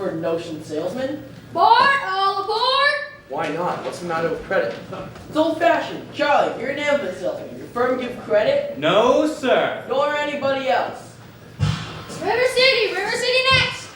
for notion salesman? Board, all aboard! Why not? What's the matter with credit? It's old-fashioned. Charlie, you're an ambulance salesman. Your firm give credit? No, sir. Nor anybody else. River City next!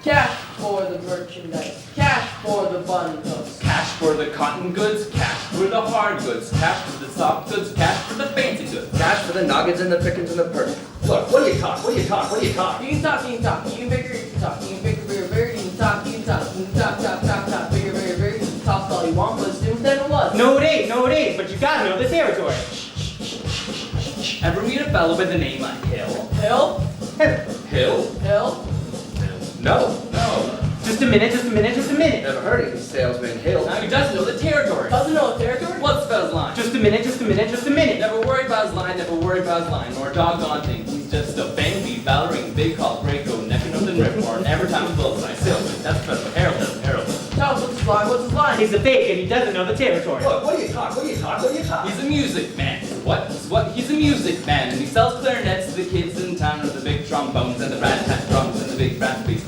Cash for the merchandise. Cash for the bundles. Cash for the cotton goods, cash for the hard goods, cash for the soft goods, cash for the fancy goods. Cash for the nuggets and the pickings and the purse. Look, what do you talk? What do you talk? What do you talk? You can talk, you can talk. You can bigger, you can talk. You can bigger, bigger, bigger. You can talk, you can talk. You can talk, bigger, bigger, bigger. You can talk all you want, but it's different than it was. No, it ain't, but you gotta know the territory. Ever meet a fellow by the name of Hill? Hill? Hill? Hill? No. No. Just a minute. Never heard of these salesman Hill. Now he doesn't know the territory. Doesn't know the territory? What's the fellow's line? Just a minute. Never worry about his line, never worry about his line, or a doggone thing. He's just a bang beat, ballerine, big call, great go, neck and nothing rip, or an every time a bullseye salesman. That's the Harold. Tell us what's his line, what's his line? He's a fake and he doesn't know the territory. Look, what do you talk? What do you talk? What do you talk? He's a music man. What? He's a music man, and he sells clarinets to the kids in town with the big trombones and the rat-tat drums and the big brass bass.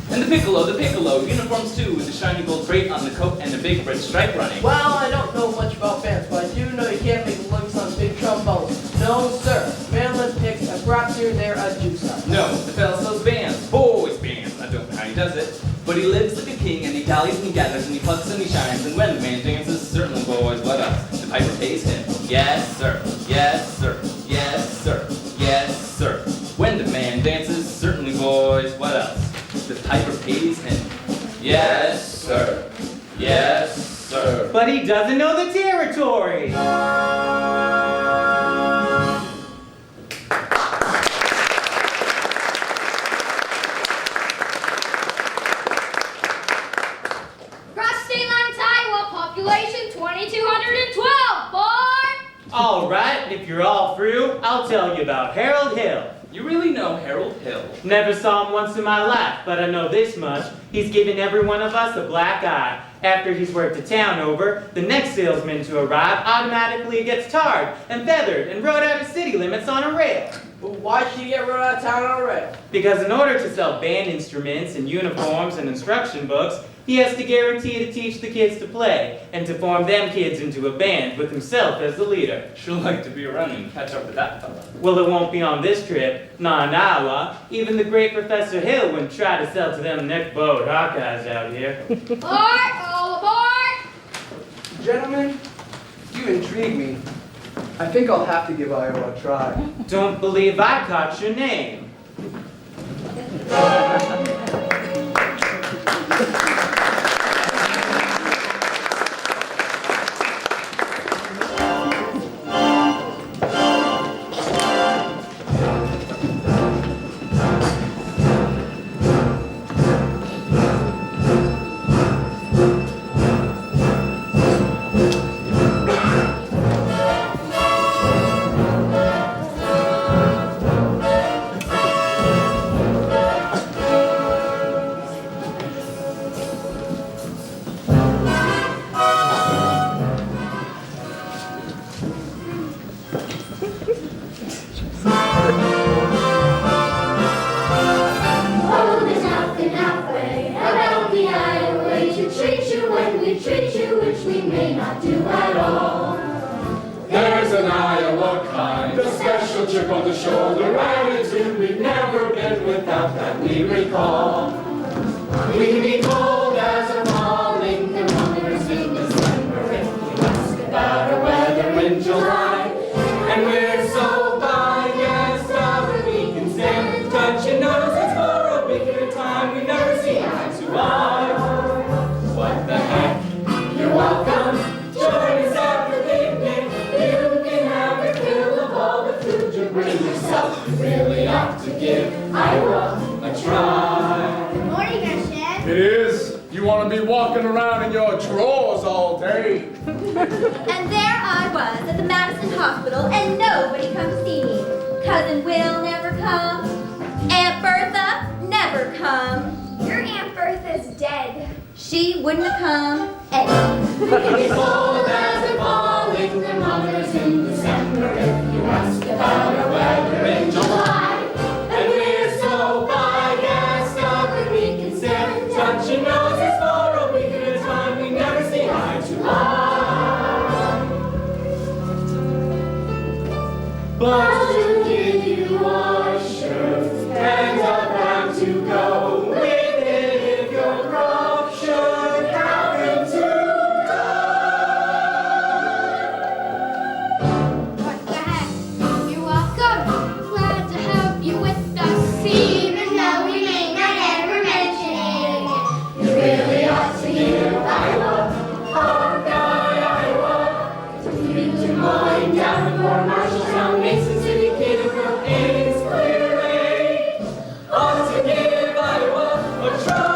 And the piccolo, uniforms too, with the shiny gold crate on the coat and the big red stripe running. Well, I don't know much about bands, but I do know you can't make looks on big trombones. No, sir. Mandolin picks and props here, they're a juicer. No, the fella sells bands, boys bands. I don't know how he does it, but he lives like a king and he dallies and he gathers and he plucks and he shines. And when the man dances, certainly boys, what else? The piper pays him. Yes, sir. Yes, sir. Yes, sir. Yes, sir. When the man dances, certainly boys, what else? The piper pays him. Yes, sir. Yes, sir. But he doesn't know the territory. Cross state line to Iowa, population 2,212, board! All right, if you're all through, I'll tell you about Harold Hill. You really know Harold Hill? Never saw him once in my life, but I know this much. He's given every one of us a black eye. After he's worked a town over, the next salesman to arrive automatically gets tarred and feathered and rode out of city limits on a rail. But why should he get run out of town on a rail? Because in order to sell band instruments and uniforms and instruction books, he has to guarantee to teach the kids to play and to form them kids into a band with himself as the leader. Sure like to be around and catch up with that fella. Well, it won't be on this trip, not in Iowa. Even the great Professor Hill wouldn't try to sell to them neck-bowed Hawkeyes out here. Board, all aboard! Gentlemen, you intrigue me. I think I'll have to give Iowa a try. Don't believe I caught your name. chip on the shoulder, attitude we've never been without that we recall. We can be cold as a falling thermometers in December if you ask about our weather in July. And we're so biased that we can stand touching noses for a bigger time. We never see eye to eye. What the heck? You're welcome. Join us every evening. You can have your fill of all the food you bring yourself. You really ought to give Iowa a try. Good morning, Gershon. It is. You want to be walking around in your drawers all day. And there I was at the Madison Hospital, and nobody come to see me. Cousin Will never come. Aunt Bertha never come. Your Aunt Bertha's dead. She wouldn't have come anyway. We can be cold as a falling thermometers in December if you ask about our weather in July. And we're so biased, But to give you our shirt and a bag to go with it if your crop should happen to What the heck? You're welcome. Glad to have you with us. Even though we may not ever mention it. You really ought to hear Iowa, Hawkeye, Iowa. To Des Moines, Davenport, Marshalltown, Mason City, Peterborough, Ames, Clear Lake. Ought to give Iowa a try.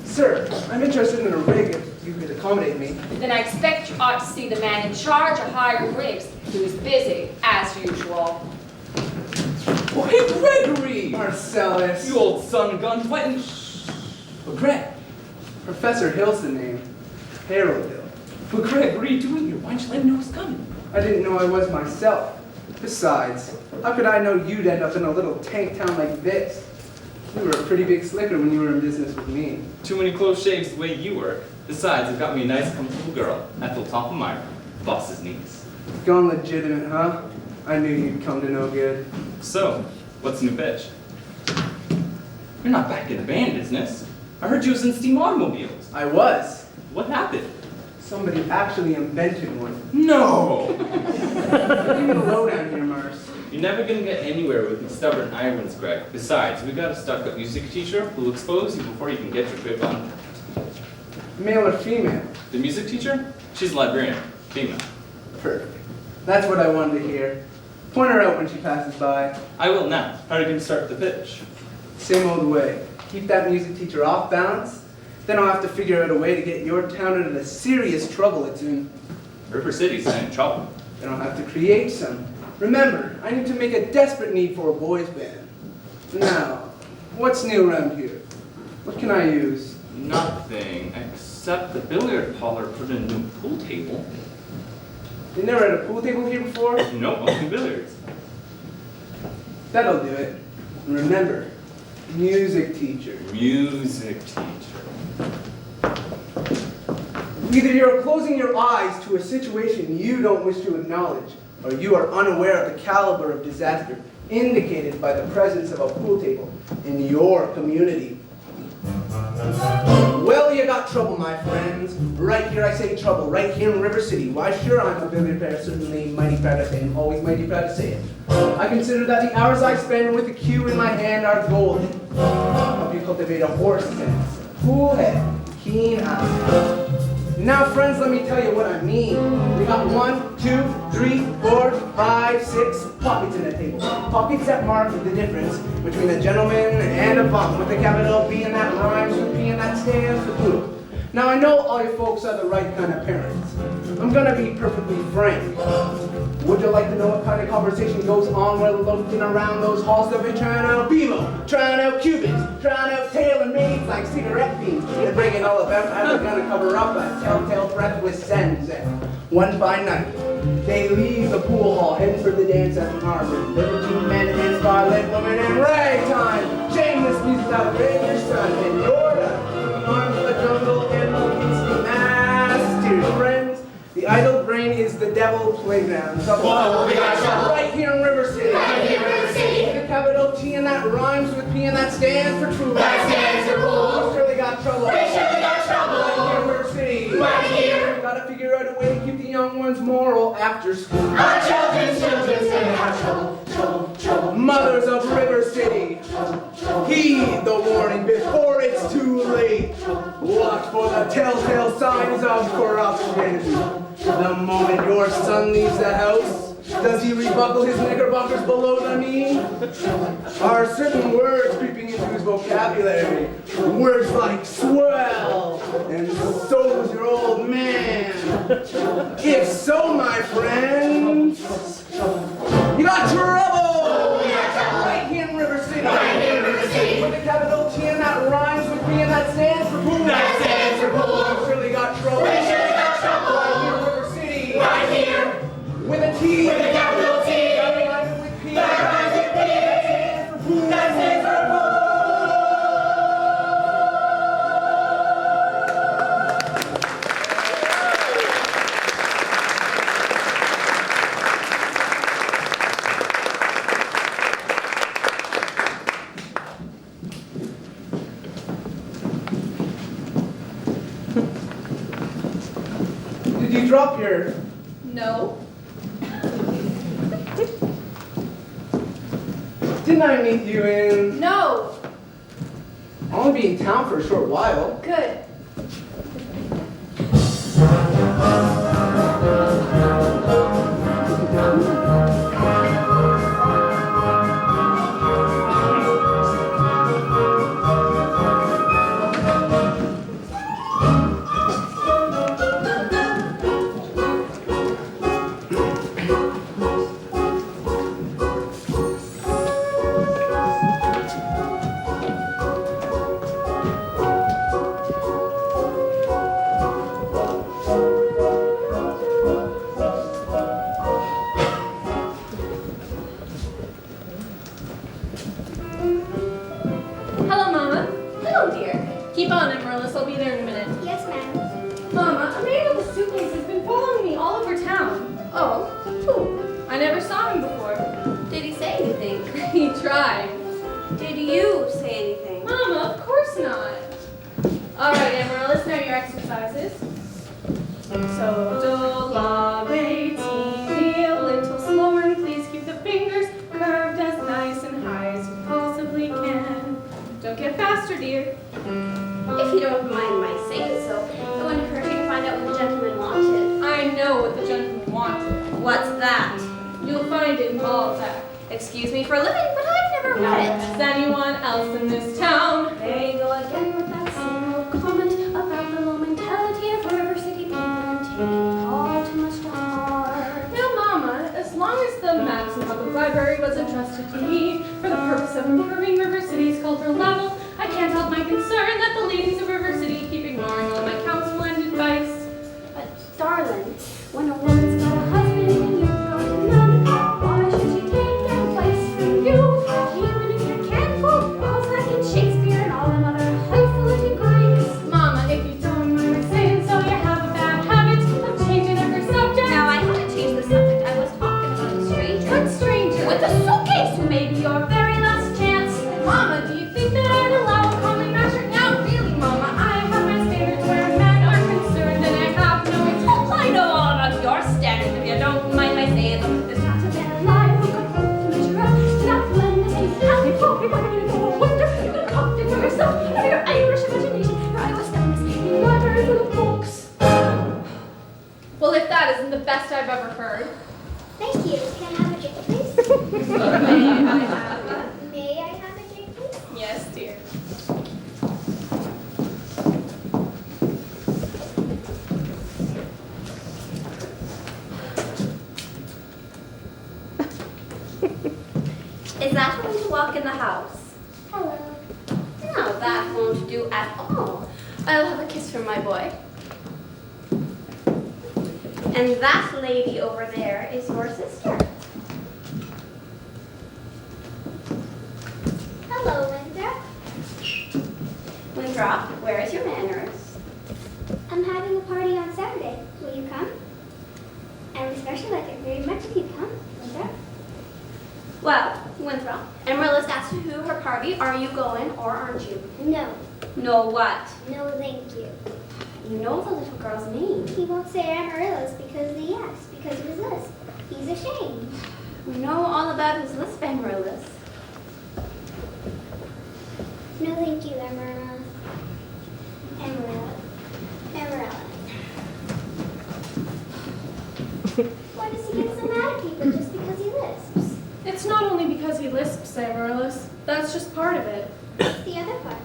Sir, I'm interested in a rig if you could accommodate me. Then I expect you ought to see the man in charge of hiring rigs, who is busy, as usual. Oh, hey, Gregory! Marcellus. You old son of guns, what in... But Greg, Professor Hill's the name. Harold Hill. but Greg, what are you doing here? Why didn't you let him know I was coming? I didn't know I was myself. Besides, how could I know you'd end up in a little tank town like this? You were a pretty big slicker when you were in business with me. Too many close shaves the way you work. Besides, I've got me a nice, comfortable girl, Ethel Toppelmeyer, boss's niece. Gone legitimate, huh? I knew you'd come to no good. So, what's the new pitch? You're not back in the band business. I heard you was in steam automobiles. I was. What happened? Somebody actually invented one. No! Leave me alone down here, Mars. You're never gonna get anywhere with these stubborn Irons, Greg. Besides, we got a stuck-up music teacher who'll expose you before you can get your grip on. Male or female? The music teacher? She's a librarian. Female. Perfect. That's what I wanted to hear. Point her out when she passes by. I will now. How are you gonna start the pitch? Same old way. Keep that music teacher off balance. Then I'll have to figure out a way to get your town out of the serious trouble it's in. River City's in trouble. Then I'll have to create some. Remember, I need to make a desperate need for a boys band. Now, what's new around here? What can I use? Nothing, except the billiard parlor put in a new pool table. You never had a pool table here before? No, only billiards. That'll do it. And remember, music teacher. Music teacher. Either you're closing your eyes to a situation you don't wish to acknowledge, or you are unaware of the caliber of disaster indicated by the presence of a pool table in your community. Well, you got trouble, my friends. Right here I say trouble, right here in River City. Why, sure, I'm a billiard player, certainly mighty proud to say it, always mighty proud to say it. I consider that the hours I spend with the cue in my hand are golden. Help you cultivate a horse sense, cool head, keen eye. Now, friends, let me tell you what I mean. We got 1, 2, 3, 4, 5, 6 pockets in the table. Pockets that mark the difference between a gentleman and a bum, with a capital B and that rhymes with P and that stands for poop. Now, I know all you folks are the right kind of parents. I'm gonna be perfectly frank. Would you like to know what kind of conversation goes on while looking around those halls that be trying out BMO, trying out Cubans, trying out tailor-mades like cigarette beans, and bringing all about how they're gonna cover up a telltale threat with sends. One fine night, they leave the pool hall, heading for the dance at Marvin. 13 men and scarlet women in ragtime. Shameless music out in your son, and you're the arms of the jungle and the instant masters, friends. The idle brain is the devil's playground. So Whoa, we got trouble. Right here in River City. Right here in River City. With a capital T and that rhymes with P and that stands for true. That stands for pool. We surely got trouble. We surely got trouble. Right here in River City. Right here. Gotta figure out a way to keep the young ones moral after school. Our children's gonna have trouble, trouble, trouble. Mothers of River City, heed the warning before it's too late. Watch for the telltale signs of corruption. The moment your son leaves the house, does he rebuckle his knickerbockers below the knee? Are certain words creeping into his vocabulary? Words like swell and so's your old man. If so, my friends, you got trouble! Right here in River City. Right here in River City. With a capital T and that rhymes with P and that stands for pool. That stands for pool. We surely got trouble. We surely got trouble. Right here in River City. Right here. With a T. With a capital up here? No. Didn't I meet you in... No. I'll only be in town for a short while. Good. Hello, Mama. Hello, dear. Keep on, Amaryllis. I'll be there in a minute. Yes, ma'am. Mama, a man with a suitcase has been following me all over town. Oh, who? I never saw him before. Did he say anything? He tried. Did you say anything? Mama, of course not. All right, Amaryllis, now your exercises. So, do, la, re, ti, mi, a little slower, and please keep the fingers curved as nice and high as you possibly can. Don't get faster, dear. If you don't mind my saying so, it wouldn't hurt you to find out what the gentleman wanted. I know what the gentleman wanted. What's that? You'll find it in Balzac. Excuse me for a living, but I've never read it. Is anyone else in this town? There you go again with that same old comment about the low mentality of River City people and taking it all too much to heart. Now, Mama, as long as the Madison Public Library was entrusted to me for the purpose of improving River City's cultural level, I can't help my concern that the ladies of River City keep ignoring all my counsel and advice. But, darling, when a woman's got a husband and you've got none, why should she take advice from you? Even if you can't quote Balzac and Shakespeare and all them other highfalutin Greeks. Mama, if you don't mind my saying so, you have a bad habit of changing every subject. Now, I haven't changed the subject. I was talking about a stranger. What stranger? With a suitcase who may be your very last chance. Mama, do you think that I'd allow a common measure? Now, really, Mama, I have my standards where men are concerned, and I have no intention. I know all about your standards if you don't mind my saying them. There's not a man alive who could hope to measure up to that blended happy folk. You're going to go a wonder. You're going to cop it for yourself. Out of your Irish imagination, your Iowa stoutness, your library full of books. Well, if that isn't the best I've ever heard. Thank you. Can I have a drink, please? May I have a drink, please? Yes, dear. Is that going to walk in the house? Hello. No, that won't do at all. I'll have a kiss from my boy. And that lady over there is your sister. Hello, Linda. Winthrop, where is your manners? I'm having a party on Saturday. Will you come? I would especially like it very much if you come, Linda. Well, Winthrop, Amaryllis asked you who her party. Are you going or aren't you? No. No what? No, thank you. You know the little girl's name. He won't say Amaryllis because of the yes, because of his lisp. He's ashamed. We know all about his lisp, Amaryllis. No, thank you, Amaryllis. Amaryllis. Why does he get so mad at people just because he lisps? It's not only because he lisps, Amaryllis. That's just part of it. What's the other part?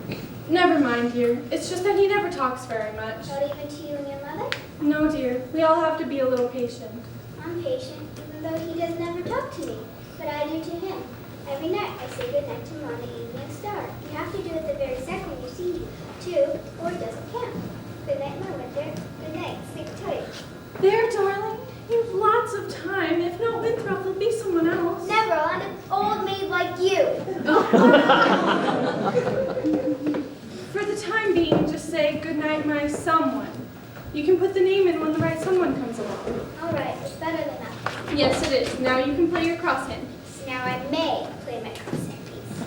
Never mind, dear. It's just that he never talks very much. Not even to you and your mother? No, dear. We all have to be a little patient. I'm patient, even though he doesn't ever talk to me. But I do to him. Every night I say goodnight to him on the evening star. You have to do it the very second you see me, too, or it doesn't count. Good night, my winter. Good night. Sleep tight. There, darling. You've lots of time. If not Winthrop, there'll be someone else. Never. I'm an old maid like you. For the time being, just say goodnight, my someone. You can put the name in when the right someone comes along. All right. It's better than that. Yes, it is. Now you can play your crosshand. So now I may play my crosshair piece.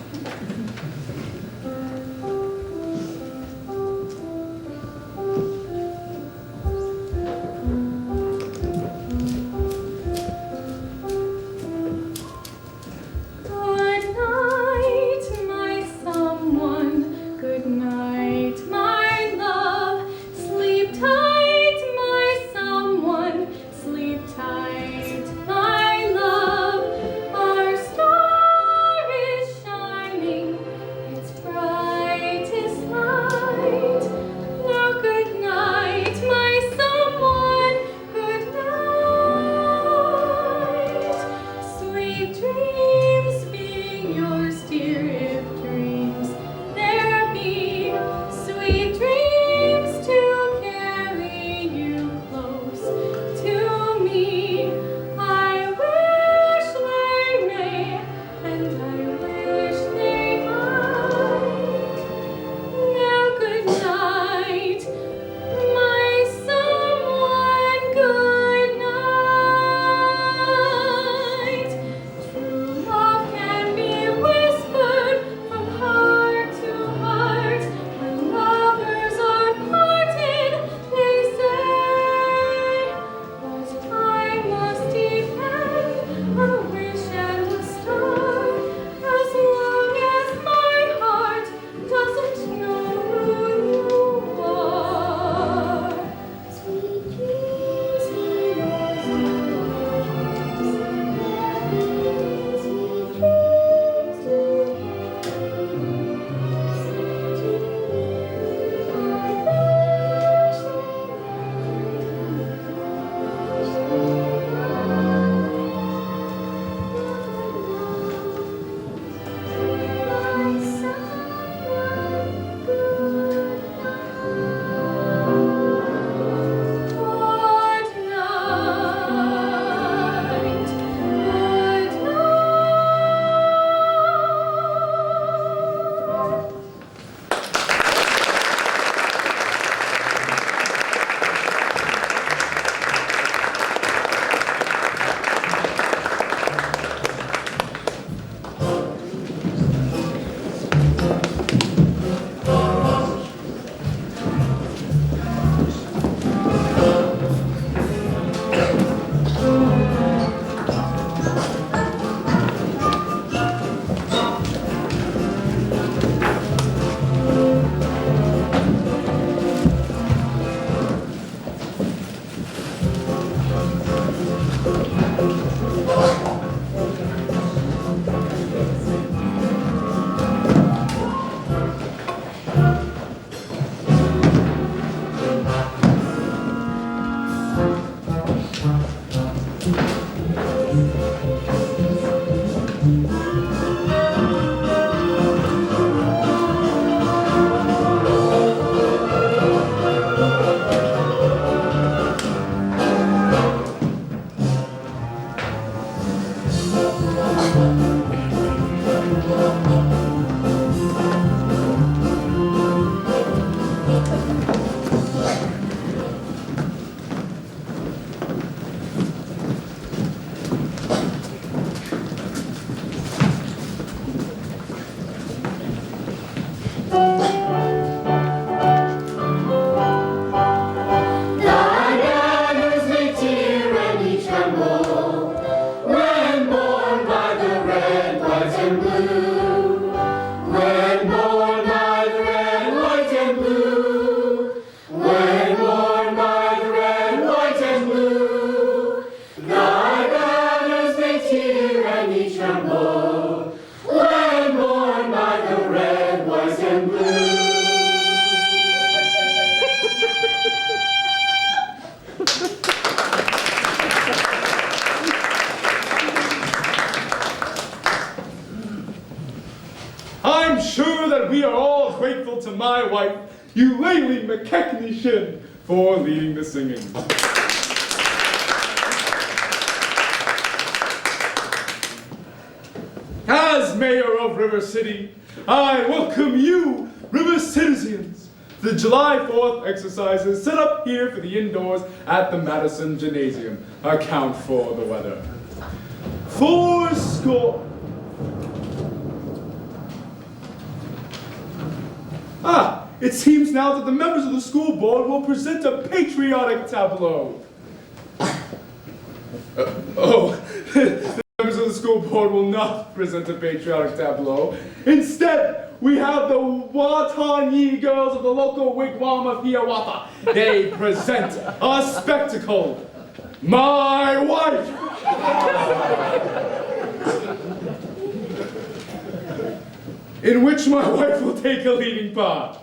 I'm sure that we are all grateful to my wife, Ayla McKechnie, for leading the singing. As mayor of River City, I welcome you, River citizens, to the July 4th exercises set up here for the indoors at the Madison Gymnasium. Account for the weather. 4 score. It seems now that the members of the school board will present a patriotic tableau. The members of the school board will not present a patriotic tableau. Instead, we have the Watanyi girls of the local wigwam of Hiawatha. They present a spectacle. My wife! In which my wife will take a leading part.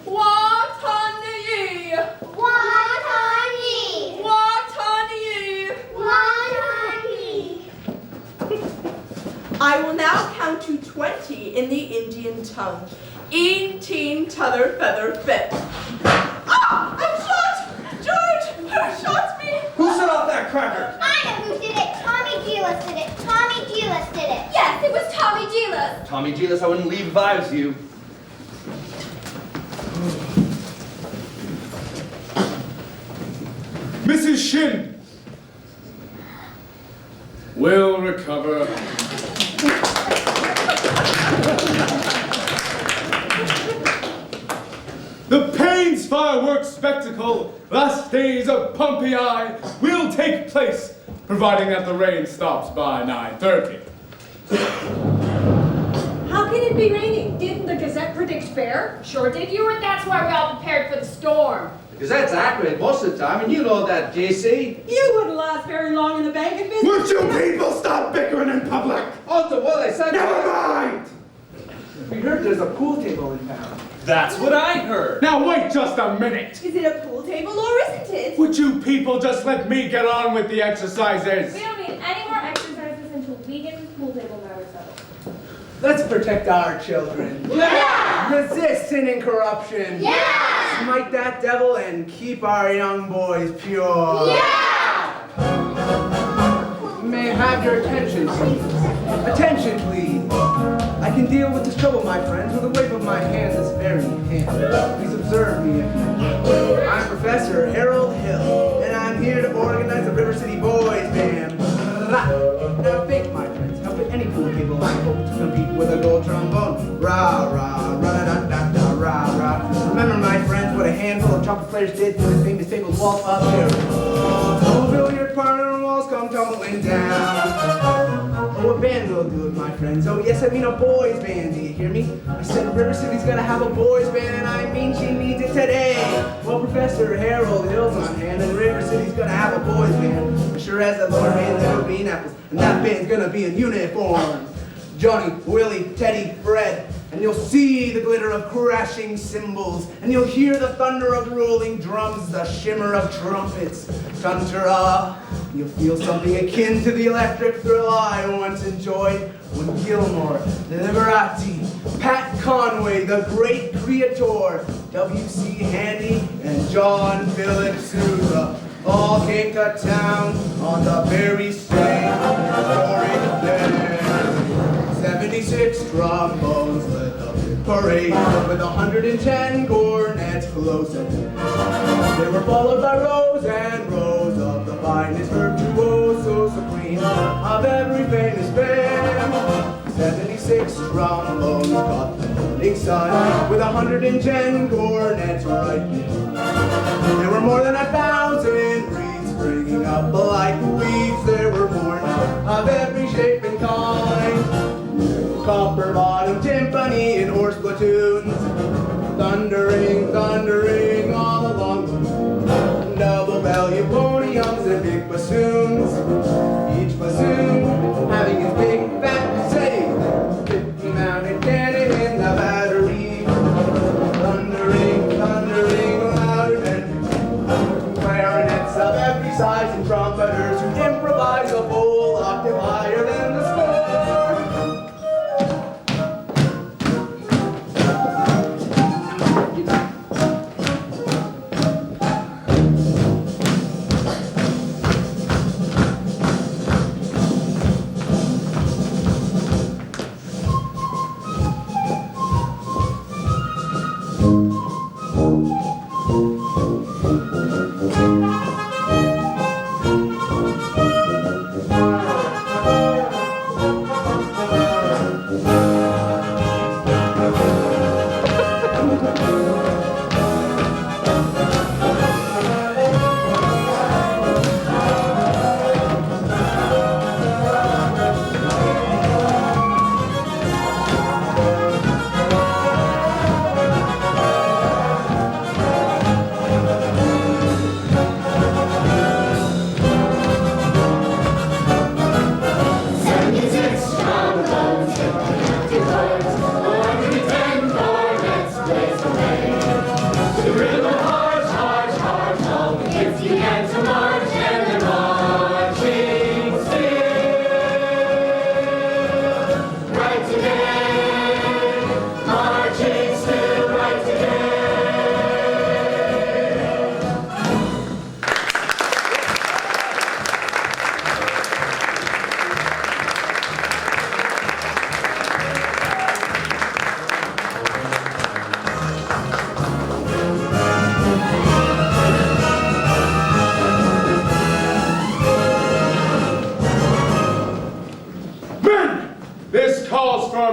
Watanyi! Watanyi! Watanyi! Watanyi! I will now count to 20 in the Indian tongue. Een, teen, t'other, feather, fit. Ah! I'm shot! George! Who shot me? Who set off that cracker? I know who did it. Tommy Gilas did it. Tommy Gilas did it. Yes, it was Tommy Gilas. Tommy Gilas, I wouldn't leave if I was you. Mrs. Shin will recover. The Payne's fireworks spectacle, last days of Pompeii, will take place, providing that the rain stops by 9:30. How can it be raining? Didn't the Gazette predict fair? Sure did you, and that's why we all prepared for the storm. Because that's accurate most of the time, and you know that, JC. You wouldn't last very long in the banking business. Would you people stop bickering in public? On to what I said. Never mind! We heard there's a pool table in town. That's what I heard. Now wait just a minute. Is it a pool table or isn't it? Would you people just let me get on with the exercises? We don't need any more exercises until we get this pool table matter settled. Let's protect our children. Yeah! Resist sin and corruption. Yeah! Smite that devil and keep our young boys pure. Yeah! May I have your attention, please? Attention, please. I can deal with this trouble, my friends, with a wave of my hand this very hand. Please observe me if you will. I'm Professor Harold Hill, and I'm here to organize the River City Boys Band. Now think, my friends, how could any pool table I hope to compete with a gold trombone? Rah, rah, rah-da-da-da-da, rah, rah. Remember, my friends, what a handful of trumpet players did to the famous table wall up here. Oh, billiard partner and walls come tumbling down. Oh, a band will do it, my friends. Oh, yes, I mean a boys' band. Do you hear me? I said River City's gotta have a boys' band, and I mean she needs it today. Well, Professor Harold Hill's on hand, and River City's gonna have a boys' band. Sure as that Lord made little green apples, and that band's gonna be in uniform. Johnny, Willie, Teddy, Fred, and you'll see the glitter of crashing cymbals, and you'll hear the thunder of rolling drums, the shimmer of trumpets. Contra, you'll feel something akin to the electric thrill I once enjoyed when Gilmore, Liberati, Pat Conway, the great creator, W.C. Handy, and John Philip Sousa all came to town on the very same historic day. 76 trombones led the big parade with 110 cornets close at hand. They were followed by rows and rows of the finest virtuoso supreme of every famous band. 76 trombones caught the morning sun with 110 cornets right in. There were more than 1,000 reeds springing up like weeds. There were born of every shape and kind. Copper bottom timpani and horse platoons, thundering, thundering all along the moon. Double bell euphoniums and big bassoons, each bassoon having his big fat say. 50-mounted cannon in the battery, thundering, thundering louder than clarinets of every size and trumpeters who improvise a full octave higher than the score.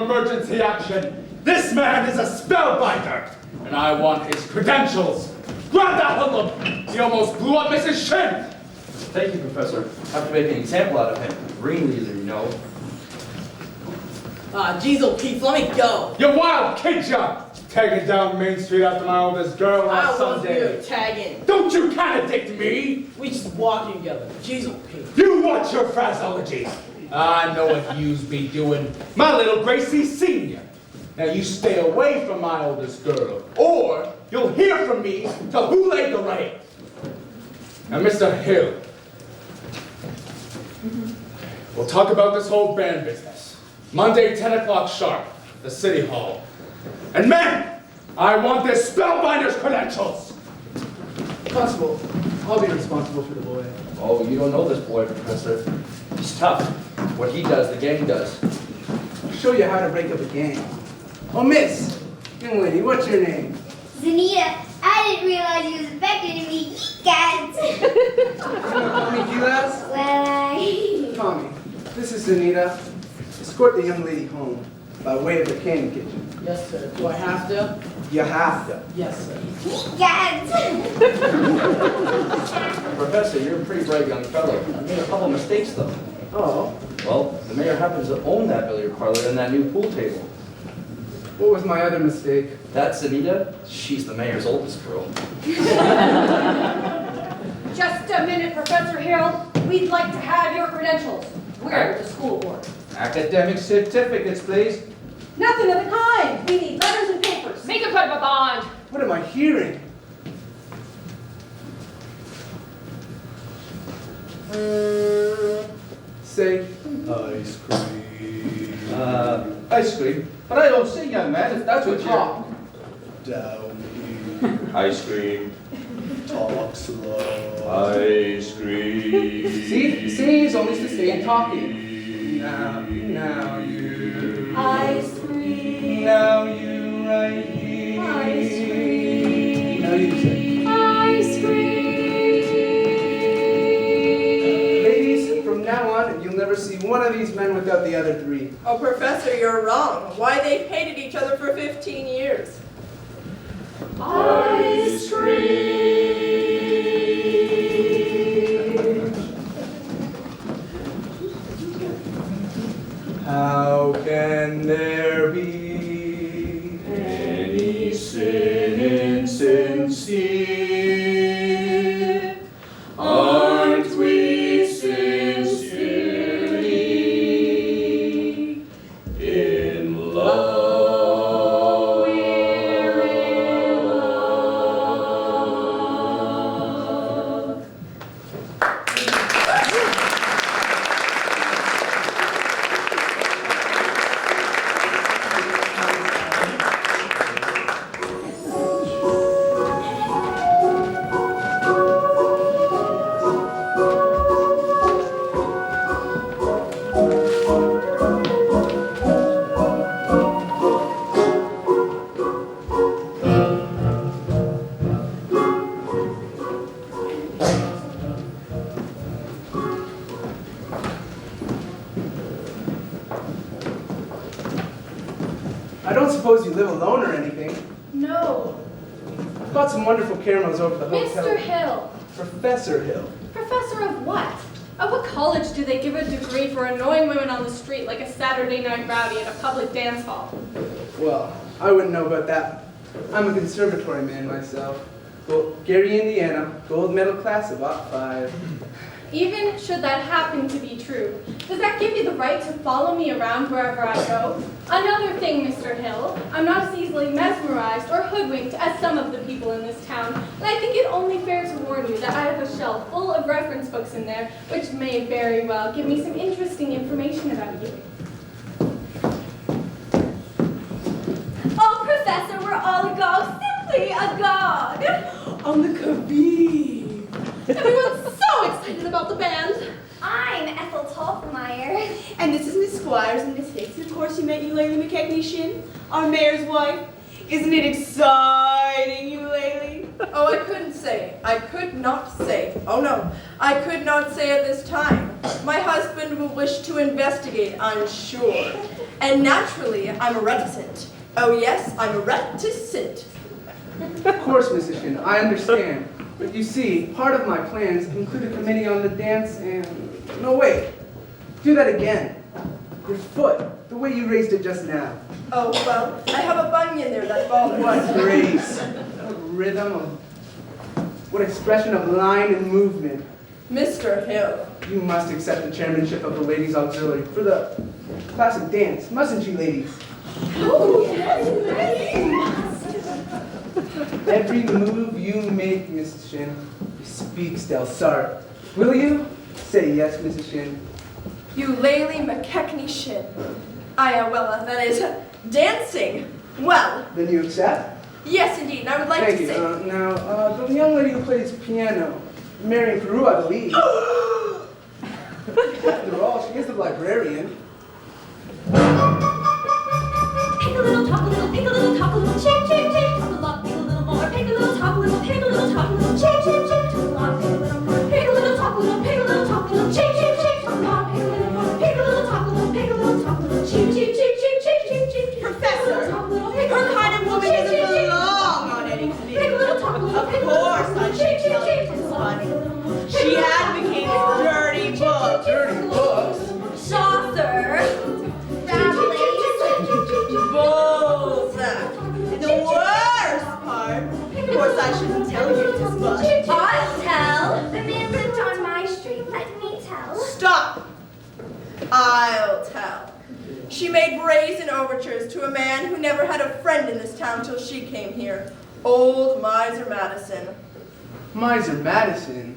Emergency action. This man is a spellbinder, and I want his credentials. Grab that hoodlum! He almost blew up Mrs. Shin! Thank you, Professor. I have to make an example out of him. Ringleader, you know. Jeez, Pete, let me go. You wild kid, ya! Tagging down Main Street after my oldest girl on Sunday. Tagging. Don't you contradict me! We just walking together. Jeez, Pete. You watch your phraseology. I know what yous be doing. My little Gracie Senior. Now you stay away from my oldest girl, or you'll hear from me to who laid the raid. Now, Mr. Hill, we'll talk about this whole band business. Monday, 10 o'clock sharp, the City Hall. And men, I want this spellbinder's credentials. Constable, I'll be responsible for the boy. Oh, you don't know this boy, Professor. He's tough. What he does, the gang does. I'll show you how to break up a gang. Oh, miss! Young lady, what's your name? Zanita, I didn't realize you was affected to be guys. Tommy Gilas? Well, Tommy, this is Zanita. Escort the young lady home by way of the candy kitchen. Yes, sir. Do I have to? You have to. Yes, sir. guys. Professor, you're a pretty bright young fellow. I made a couple mistakes, though. Oh, Well, the mayor happens to own that billiard parlor and that new pool table. what was my other mistake? That's Anita. She's the mayor's oldest girl. Just a minute, Professor Hill. We'd like to have your credentials. We're the school board. Academic certificates, please. Nothing of the kind. We need letters and papers. Make a put of a bond. What am I hearing? Say ice cream. Ice cream. But I don't sing, young man, if that's what you're... Talk. Down here. Ice cream. Talk slow. Ice cream. See? Singing is only sustained talking. Now you. Ice cream. Now you right here. Ice cream. Now you say. Ice cream. Ladies, from now on, you'll never see one of these men without the other three. Oh, Professor, you're wrong. Why, they've hated each other for 15 years. Ice How can there be any sin insincere? Aren't we sincerely in love? I don't suppose you live alone or anything. No. I've got some wonderful caramels over the hotel. Mr. Hill. Professor Hill. Professor of what? At what college do they give a degree for annoying women on the street like a Saturday night rowdy at a public dance hall? Well, I wouldn't know about that. I'm a conservatory man myself. Gary, Indiana, gold medal class of '05. Even should that happen to be true, does that give you the right to follow me around wherever I go? Another thing, Mr. Hill, I'm not as easily mesmerized or hoodwinked as some of the people in this town, and I think it only fair to warn you that I have a shelf full of reference books in there, which may very well give me some interesting information about you. Oh, Professor, we're all agog, simply agog. On the Khabib. Everyone's so excited about the band. I'm Ethel Tolfmeyer. And this is Miss Squires and Miss Hicks. And of course, you met Eulalie McKechnie-Shin, our mayor's wife. Isn't it exciting, Eulalie? Oh, I couldn't say. I could not say. Oh, no. I could not say at this time. My husband will wish to investigate, I'm sure. And naturally, I'm reticent. Oh, yes, I'm reticent. Of course, Mrs. Shin, I understand. But you see, part of my plans include a committee on the dance and... No, wait. Do that again. Your foot, the way you raised it just now. Oh, well, I have a bunion there that bothers. What grace, what rhythm, what expression of line and movement. Mr. Hill. You must accept the chairmanship of the Ladies' Auxiliary for the classic dance, mustn't you, ladies? Oh, yes. Every move you make, Mrs. Shin, speaks Del Sart. Will you? Say yes, Mrs. Shin. Eulalie McKechnie-Shin. Ayawella, that is, dancing. Well. Then you accept? Yes, indeed, and I would like Thank to you. say... Now, the young lady who plays piano, Marion Peru, I believe. After all, she is the librarian. Pick a little, talk a little, pick a little, talk a little, shake, shake, shake, talk a lot, pick a little more, pick a little, talk a little, pick a little, talk a little, shake, shake, shake, talk a lot, pick a little more, pick a little, talk a little, pick a little, talk a little, shake, shake, shake, talk a lot, pick a little more, pick a little, talk a little, pick a little, talk a little, shake, shake, shake, shake, shake, shake, shake, Professor, her kind of woman doesn't belong on any committee. pick a little, talk a little, Of course, I should tell you this, honey. She advocates dirty books. Dirty books? Chaucer. Balzac. And the worst part, of course, I shouldn't tell you this much. I'll tell. The man lived on my street. Let me tell. Stop. I'll tell. She made brazen overtures to a man who never had a friend in this town till she came here. Old Miser Madison. Miser Madison.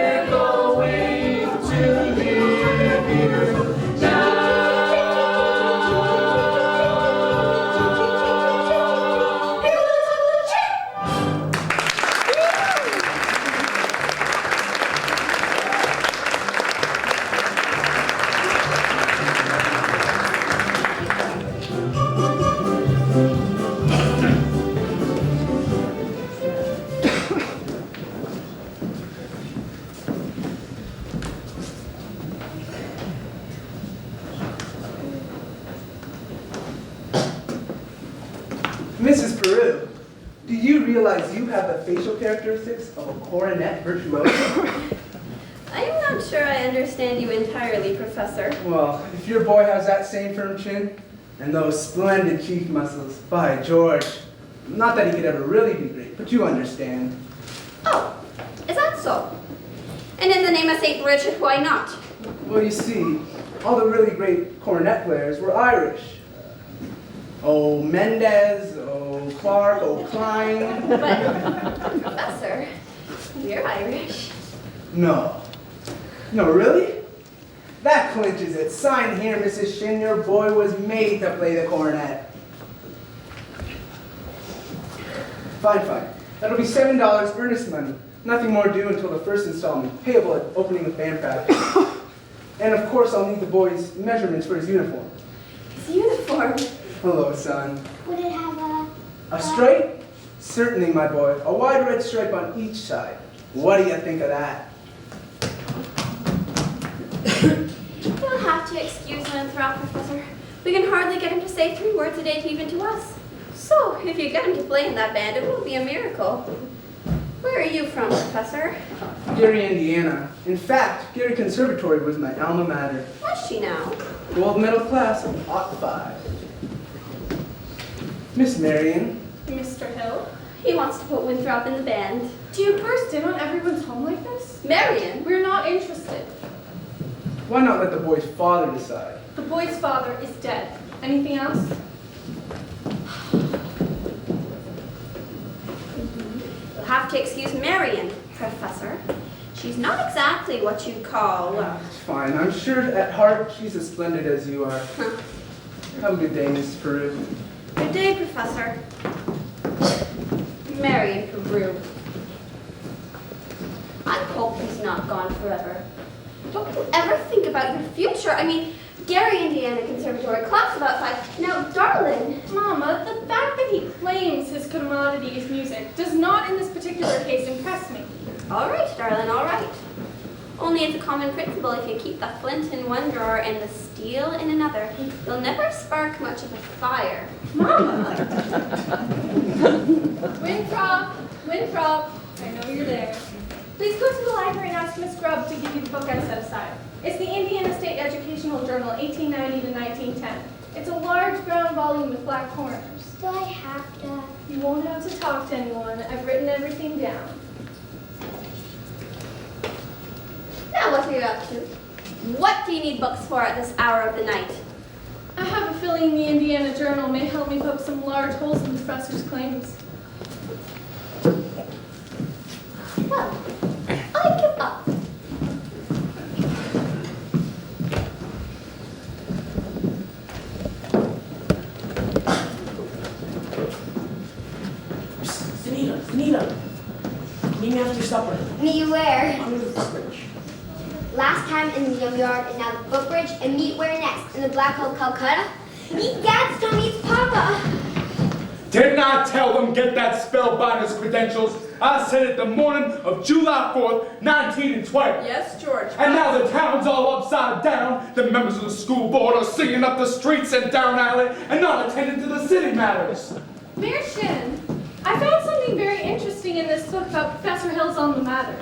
we're going to leave you now. Mrs. Peru, do you realize you have the facial characteristics of a cornet virtuoso? I am not sure I understand you entirely, Professor. Well, if your boy has that same firm chin and those splendid cheek muscles, by George, not that he could ever really be great, but you understand. Oh, is that so? And in the name of St. Richard, why not? Well, you see, all the really great cornet players were Irish. Oh, Mendez, oh, Clark, oh, Klein. But, Professor, you're Irish. No. No, really? That clinches it. Sign here, Mrs. Shin. Your boy was made to play the cornet. Fine, fine. That'll be $7 earnest money. Nothing more due until the first installment, payable at opening of band practice. And of course, I'll need the boy's measurements for his uniform. His uniform? Hello, son. Would it have A stripe? Certainly, my boy. A wide red stripe on each side. What do you think of that? You'll have to excuse Winthrop, Professor. We can hardly get him to say 3 words a day, even to us. So, if you get him to play in that band, it will be a miracle. Where are you from, Professor? Gary, Indiana. In fact, Gary Conservatory was my alma mater. What's she now? Gold medal class of Ot 5. Miss Marion. Mr. Hill, He wants to put Winthrop in the band. do you burst in on everyone's home like this? Marion? We're not interested. Why not let the boy's father decide? The boy's father is dead. Anything else? You'll have to excuse Marion, Professor. She's not exactly what you'd call, It's fine. I'm sure at heart she's as splendid as you are. Have a good day, Mrs. Peru. Good day, Professor. Marion Peru. I hope he's not gone forever. Don't you ever think about your future? I mean, Gary, Indiana Conservatory, class about 5. Now, darling. Mama, the fact that he claims his commodity is music does not in this particular case impress me. All right, darling, all right. Only it's a common principle, if you keep the flint in one drawer and the steel in another, you'll never spark much of a fire. Mama! Winthrop, I know you're there. Please go to the library and ask Miss Grubb to give you the book I set aside. It's the Indiana State Educational Journal, 1890 to 1910. It's a large brown volume with black corners. Do I have to? You won't have to talk to anyone. I've written everything down. Now, what are you up to? What do you need books for at this hour of the night? I have a feeling the Indiana Journal may help me poke some large holes in the professor's claims. Well, I give up. Anita, meet me after supper. Meet you where? Under the footbridge. Last time in the yum yard and now the footbridge, and meet where next? In the Black Hole, Calcutta? Meet Gadsden meets Papa. Didn't I tell them get that spellbinder's credentials? I said it the morning of July 4th, 1912. Yes, George. And now the town's all upside down. The members of the school board are singing up the streets and down alley and not attending to the city matters. Mayor Shin, I found something very interesting in this book about Professor Hill's alma mater,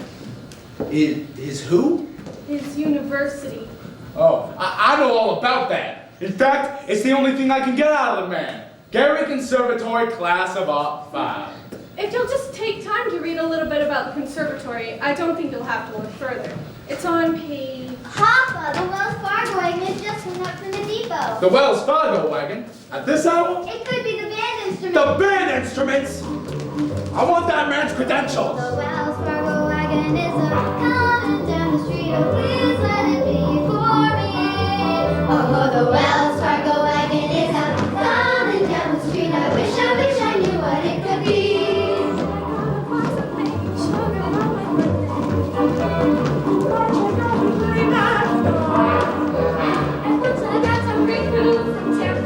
Is who? his university. Oh, I know all about that. In fact, it's the only thing I can get out of the man. Gary Conservatory Class of Art 5. If you'll just take time to read a little bit about the conservatory, I don't think you'll have to look further. It's on page... Papa, the Wells Fargo wagon just went up from the depot. The Wells Fargo wagon? At this hour? It could be the band instrument. The band instruments! I want that man's credentials! The Wells Fargo wagon is coming down the street. Oh, please let it be for me. Oh, the Wells Fargo wagon is coming down the street. I wish I knew what it could be.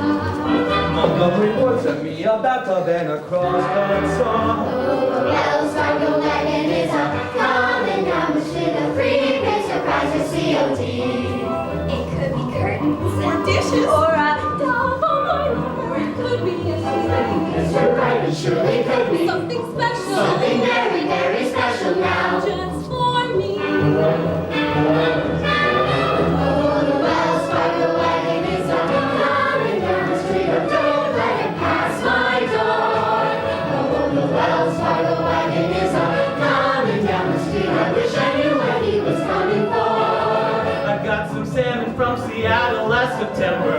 Mom reports to me about the band across the song. Oh, the Wells Fargo wagon is coming down the street. A free pay surprise for COD. It could be curtains and dishes, or a doll for my lover. It could be anything. Yes, you're right, it surely could be Something special. something very, very special now. Just for me. Oh, the Wells Fargo wagon is coming down the street. Oh, don't let it pass my door. Oh, the Wells Fargo wagon is coming down the street. I wish I knew what he was coming for. I got some salmon from Seattle last September.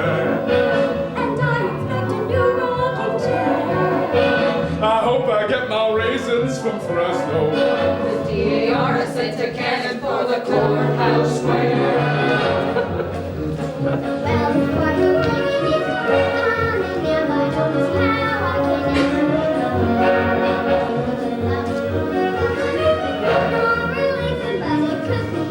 And I expect a new rocking chair. I hope I get my raisins from Fresno. The DAR sent a cannon for the courthouse square. The Wells Fargo wagon is coming down. I don't know how I can no reason, but it could be.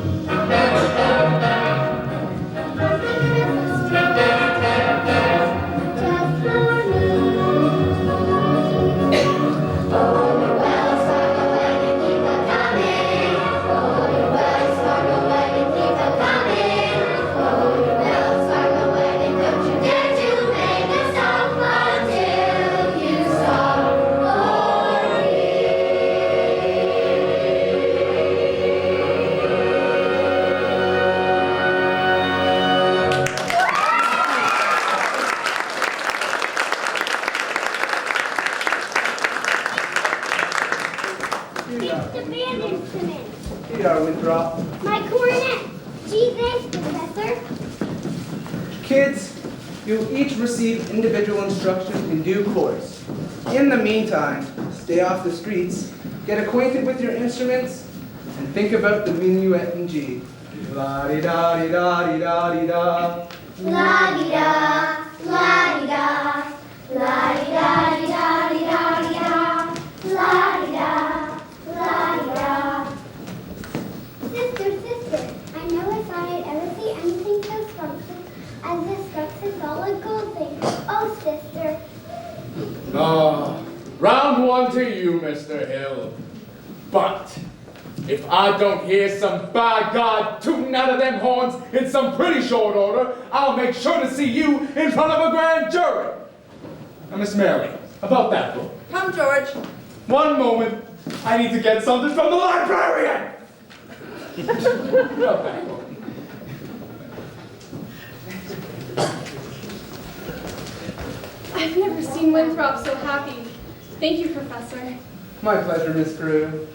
Just for me. Oh, the Wells Fargo wagon keep a coming. Oh, the Wells Fargo wagon keep a coming. Oh, the Wells Fargo wagon, don't you dare to make a stop until you stop for me. It's the band instrument. Here you are, Winthrop. My cornet. Gee, thanks, Professor. Kids, you'll each receive individual instruction in due course. In the meantime, stay off the streets, get acquainted with your instruments, and think about the minuet in G. La-di-da-di-da-di-da-di-da. La-di-da, la-di-da, la-di-da-di-da-di-da-di-da, la-di-da, la-di-da. Sister, I never thought I'd ever see anything so scrumptious as this structure solid gold thing. Oh, sister. Round one to you, Mr. Hill. But if I don't hear some by God tooting out of them horns in some pretty short order, I'll make sure to see you in front of a grand jury. Now, Miss Mary, about that book. Come, George. One moment. I need to get something from the librarian. About that book. I've never seen Winthrop so happy. Thank you, Professor. My pleasure, Miss Carew.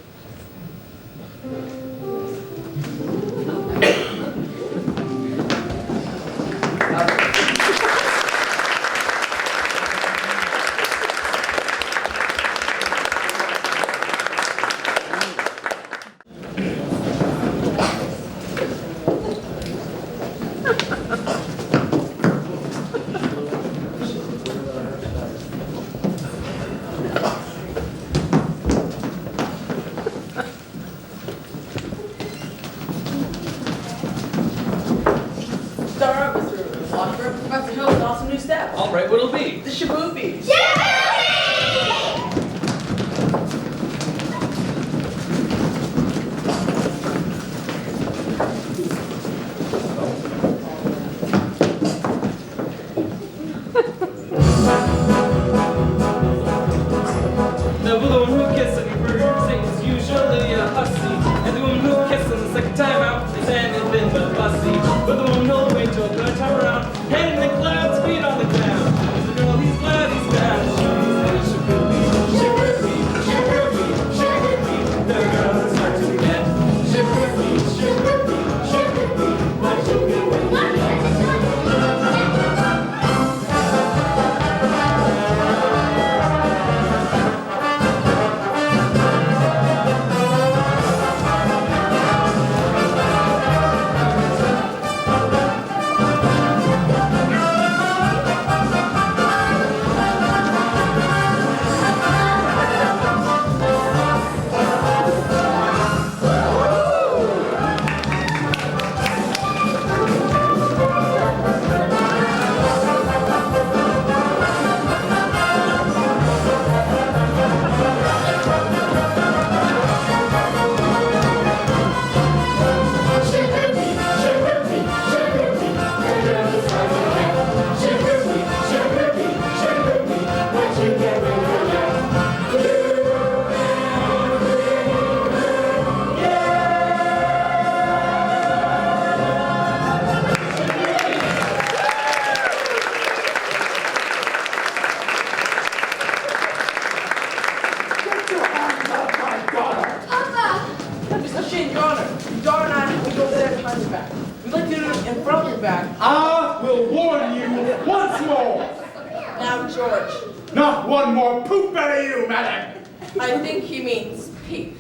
George. Not one more poop out of you, madam. I think he means peep.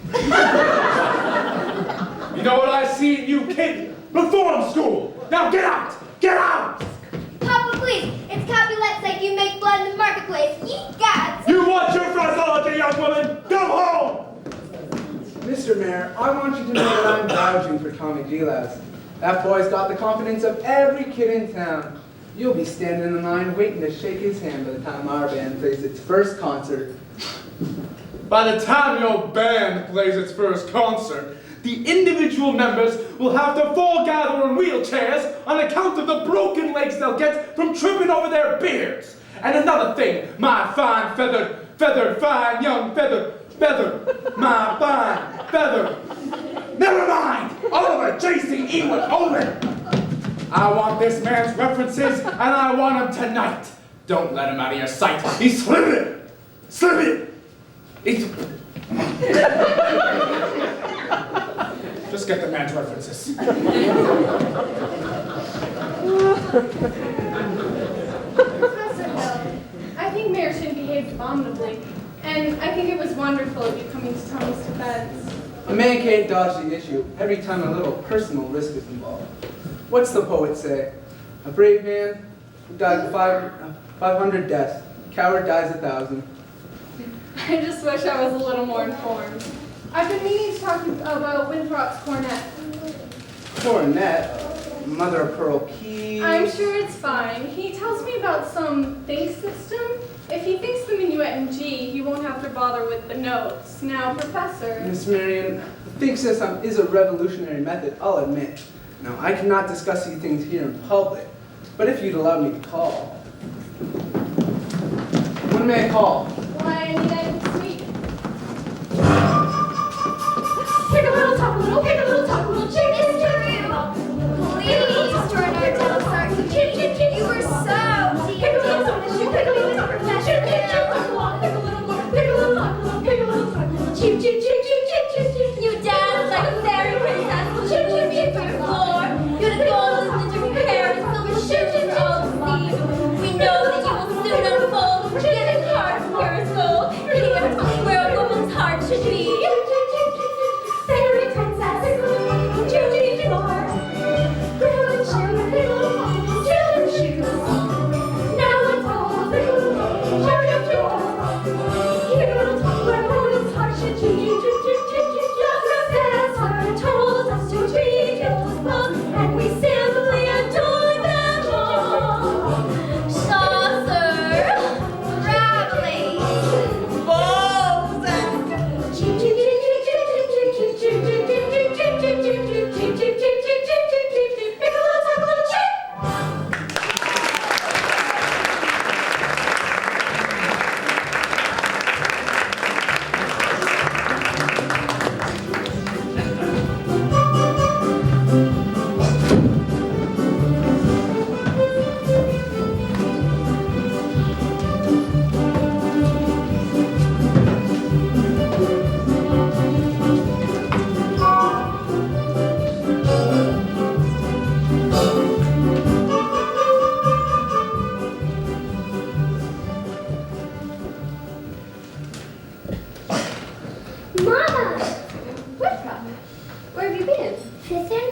You know what I see in you, kid? Reform school. Now get out! Get out! Papa, please. It's Capulets like you make blood in the marketplace. Ye gods. You want your phraseology, young woman? Go home! Mr. Mayor, I want you to know that I'm vouching for Tommy Gilas. That boy's got the confidence of every kid in town. You'll be standing in line waiting to shake his hand by the time our band plays its first concert. By the time your band plays its first concert, the individual members will have to foregather in wheelchairs on account of the broken legs they'll get from tripping over their beards. And another thing, my fine fine young feather, my fine feather. Never mind, Oliver J.C. Ewan Owen. I want this man's references, and I want him tonight. Don't let him out of your sight. He's slipping. Just get the man's references. Professor Hill, I think Mayor Shin behaved abominably, and I think it was wonderful of you coming to Tommy's defense. A man can't dodge the issue every time a little personal risk is involved. What's the poet say? A brave man who dies 500 deaths. A coward dies 1,000. I just wish I was a little more informed. I've been meaning to talk about Winthrop's cornet. Cornet, mother of pearl keys. I'm sure it's fine. He tells me about some think system. If he thinks the minuet in G, he won't have to bother with the notes. Now, Professor... Miss Marion, the think system is a revolutionary method, I'll admit. Now, I cannot discuss these things here in public, but if you'd allow me to call. When may I call? Why, I need that sweet. Pick a little, talk a little, pick a little, talk a little, chicken, Please join our Delstar committee. You were so deep. pick a little, talk a little, pick a little, talk a little, chip, chip, chip, talk a little, pick a little more, pick a little, talk a little, pick a little, talk a little, chip, chip, chip, chip, chip, chip, chip. You danced like a fairy princess when you moved me through the floor. You had gold glittering hair and silver shoes and all the sea. We know that you will soon unfold. Forget a heart of pure soul. Hitting a tongue where a woman's heart should be. Fairy princess, Judy floor. Grilled shoes, children shoes. Now it's all little heart of yours. Here will talk where a woman's heart should be. Love professor told us to treat it with love, and we simply adore them all. Chaucer, Rabelais, Balzac. Mama! Winthrop, where have you been? Fishing?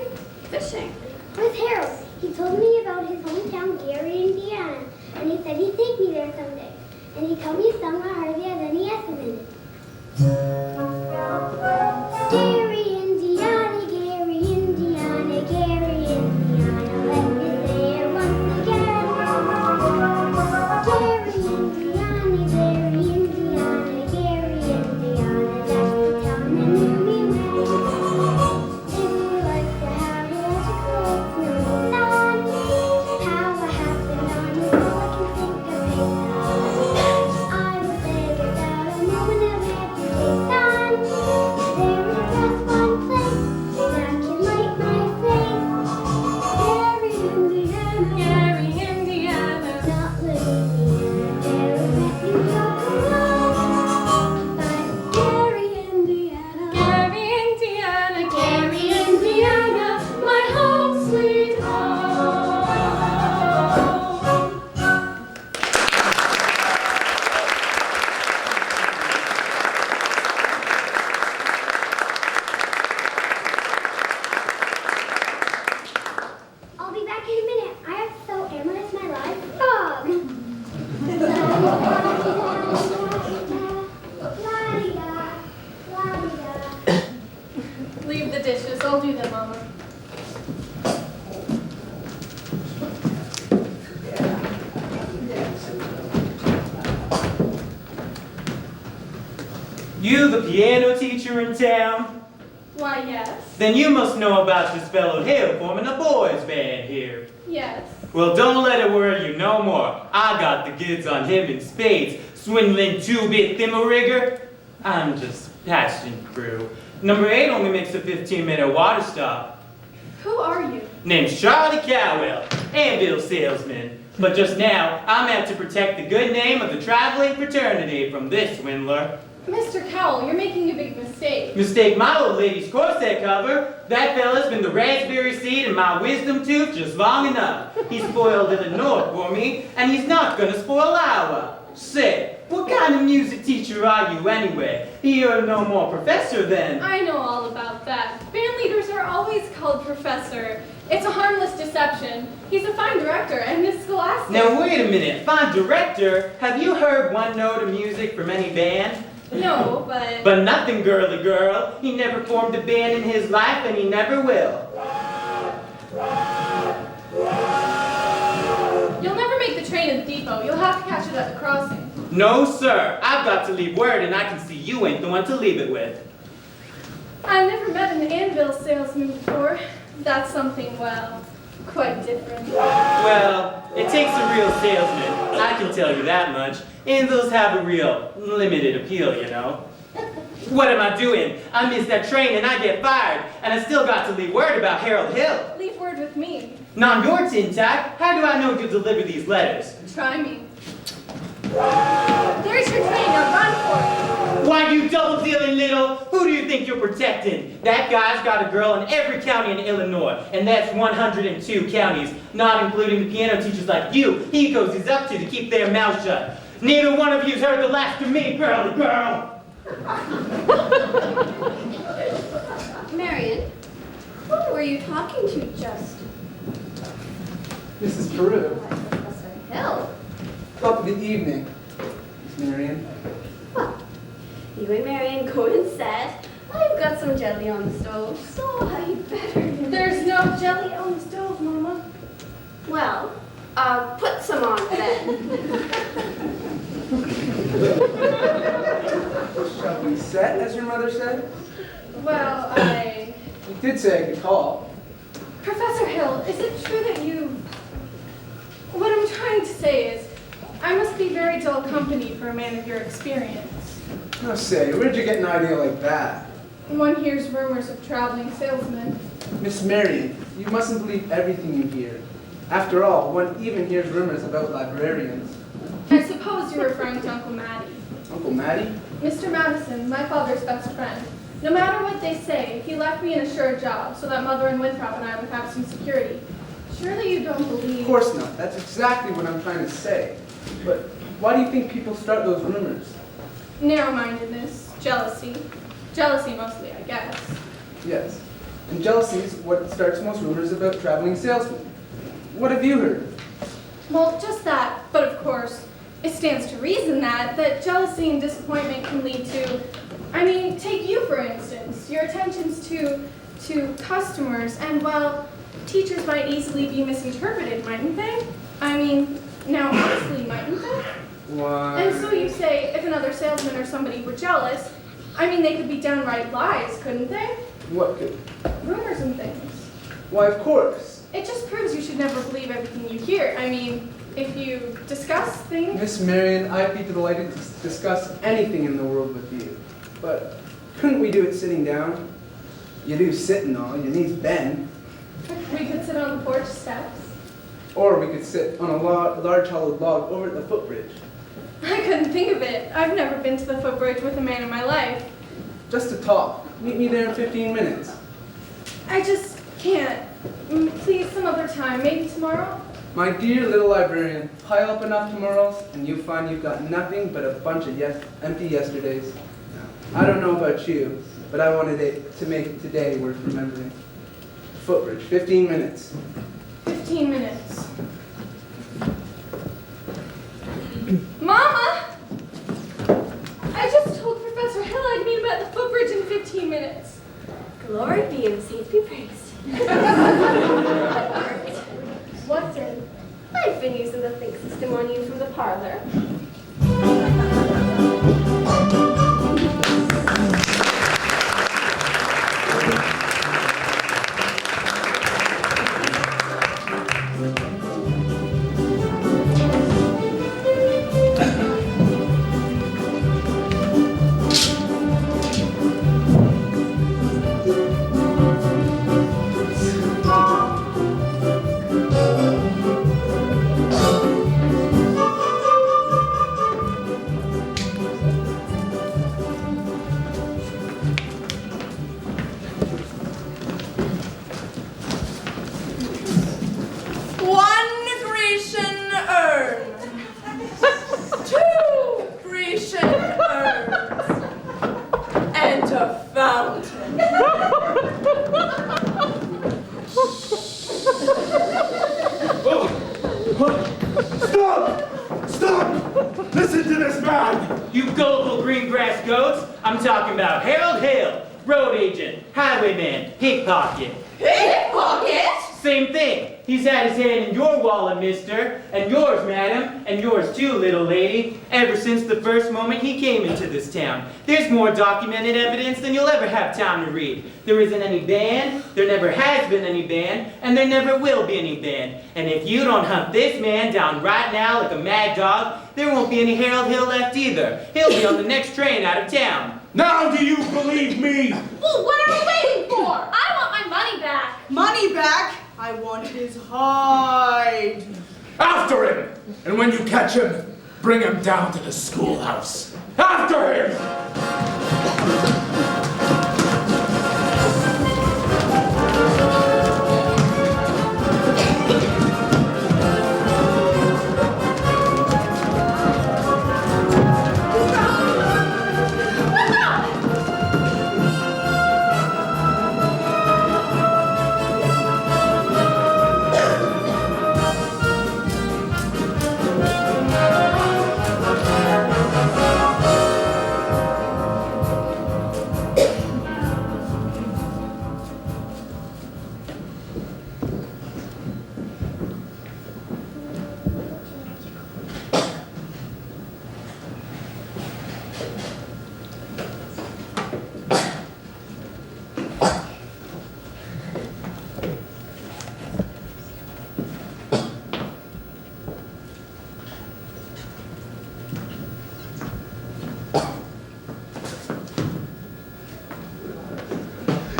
Fishing. With Harold. He told me about his hometown, Gary, Indiana, and he said he'd take me there someday. And he told me somewhere hardly has any S in it. Gary, Indiana, Gary, Indiana, Gary, Indiana, let me say it once again. Gary, Indiana, Gary, Indiana, Gary, Indiana, that's the town that knew me well. If you like to have a lot of clothes, no sun, have a hat and on you so I can think of it. I was there without a moment of hesitation. You the piano teacher in town? Why, yes. Then you must know about this fellow Hill forming a boys band here. Yes. Well, don't let it worry you no more. I got the goods on him in spades. Swindling 2-bit thimmerigger. I'm just passing through. Number 8 only makes a 15-minute water stop. Who are you? Name's Charlie Cowell, anvil salesman. But just now, I'm out to protect the good name of the traveling fraternity from this swindler. Mr. Cowell, you're making a big mistake. Mistake my old lady's corset cover. That fella's been the raspberry seed in my wisdom tooth just long enough. He spoiled Illinois for me, and he's not gonna spoil Iowa. Say, what kind of music teacher are you anyway? You're no more professor then. I know all about that. Band leaders are always called professor. It's a harmless deception. He's a fine director and Miss Scholastic. Now wait a minute, fine director. Have you heard one note of music from any band? No, but... But nothing, girly girl. He never formed a band in his life and he never will. You'll never make the train at the depot. You'll have to catch it at the crossing. No, sir. I've got to leave word and I can see you ain't the one to leave it with. I've never met an anvil salesman before. That's something, well, quite different. Well, it takes a real salesman. I can tell you that much. Anvils have a real limited appeal, you know. What am I doing? I missed that train and I get fired. And I still got to leave word about Harold Hill. Leave word with me. Not your tin tack. How do I know you'll deliver these letters? Try me. There's your train. Now run for it. Why, you double-dealing little, who do you think you're protecting? That guy's got a girl in every county in Illinois, and that's 102 counties, not including the piano teachers like you. He goes he's up to keep their mouths shut. Neither one of you's heard the last of me, girly girl. Marion, who were you talking to just? Mrs. Peru. Professor Hill. Top of the evening, Miss Marion. Well, you and Marion coincide. I've got some jelly on the stove, so I better. There's no jelly on the stove, Mama. Well, put some on then. Shall we set, as your mother said? Well, You did say I could call. Professor Hill, is it true that you... What I'm trying to say is, I must be very dull company for a man of your experience. Now say, where'd you get an idea like that? One hears rumors of traveling salesmen. Miss Marion, you mustn't believe everything you hear. After all, one even hears rumors about librarians. I suppose you're referring to Uncle Matty. Uncle Matty? Mr. Madison, my father's best friend. No matter what they say, he left me an assured job so that Mother and Winthrop and I would have some security. Surely you don't believe... Of course not. That's exactly what I'm trying to say. But why do you think people start those rumors? Narrow-mindedness, jealousy. Jealousy mostly, I guess. Yes. And jealousy is what starts most rumors about traveling salesmen. What have you heard? Well, just that, but of course, it stands to reason that jealousy and disappointment can lead to, take you for instance, your attentions to customers, and well, teachers might easily be misinterpreted, mightn't they? Now honestly, mightn't they? Why? And so you say, if another salesman or somebody were jealous, they could be downright lies, couldn't they? What could? Rumors and things. Why, of course. It just proves you should never believe everything you hear. If you discuss things... Miss Marion, I'd be delighted to discuss anything in the world with you. But couldn't we do it sitting down? You do sit and all, your knees bend. We could sit on the porch steps. Or we could sit on a large hollowed log over at the footbridge. I couldn't think of it. I've never been to the footbridge with a man in my life. Just to talk. Meet me there in 15 minutes. I just can't. Please, some other time. Maybe tomorrow? My dear little librarian, pile up enough tomorrows and you'll find you've got nothing but a bunch of empty yesterdays. I don't know about you, but I wanted it to make today worth remembering. Footbridge, 15 minutes. 15 minutes. Mama! I just told Professor Hill I'd meet him at the footbridge in 15 minutes. Glory be and saints be praised. What's it? I've been using the think system on you from the parlor. a fountain. Stop! Stop! Listen to this man! You gullible green grass goats! I'm talking about Harold Hale, road agent, highwayman, pickpocket. Pickpocket? Same thing. He's had his hand in your wallet, mister, and yours, madam, and yours too, little lady, ever since the first moment he came into this town. There's more documented evidence than you'll ever have time to read. There isn't any band, there never has been any band, and there never will be any band. And if you don't hunt this man down right now like a mad dog, there won't be any Harold Hill left either. He'll be on the next train out of town. Now do you believe me? Well, what are we waiting for? I want my money back. Money back? I want his hide. After him! And when you catch him, bring him down to the schoolhouse. After him!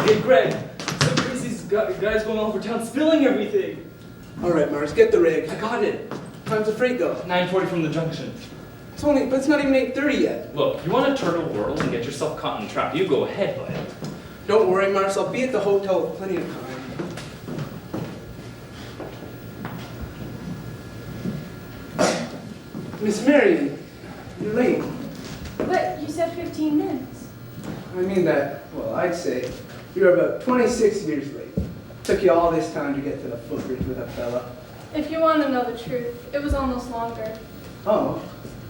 Hey, Greg, some crazy guys going all over town spilling everything. All right, Mars, get the rig. I got it. Time's a freight go. 9:40 from the junction. But it's not even 8:30 yet. Look, you want to turtle world and get yourself caught in a trap, you go ahead, bud. Don't worry, Mars, I'll be at the hotel with plenty of time. Miss Marion, you're late. But you said 15 minutes. I mean that, well, I'd say you're about 26 years late. Took you all this time to get to the footbridge with that fella. If you want to know the truth, it was almost longer. Oh,